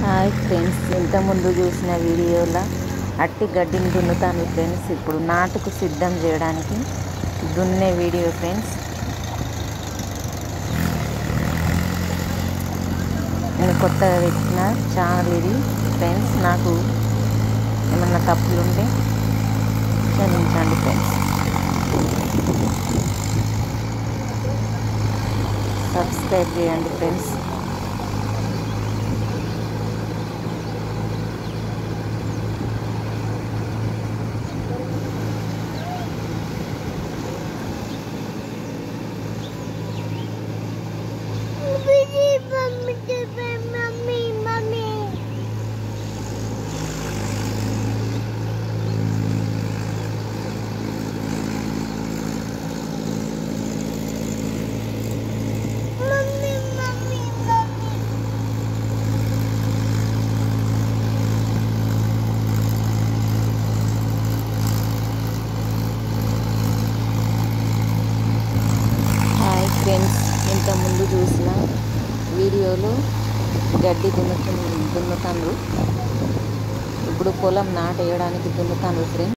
Hi friends, ఇంతకుముందు చూసిన వీడియోలో అట్టి గడ్డిని దున్నుతాను ఫ్రెండ్స్. ఇప్పుడు నాటుకు సిద్ధం చేయడానికి దున్నే వీడియో ఫ్రెండ్స్. నేను కొత్తగా పెట్టిన ఛానల్ ఇది ఫ్రెండ్స్. నాకు ఏమన్నా తప్పులుంటే క్షమించండి ఫ్రెండ్స్. సబ్స్క్రైబ్ చేయండి ఫ్రెండ్స్. ఫ్రెండ్స్, ఇంతకుముందు చూసిన వీడియోలో గడ్డి దున్నుతాను. ఇప్పుడు పొలం నాటేయడానికి దున్నుతాను ఫ్రెండ్స్.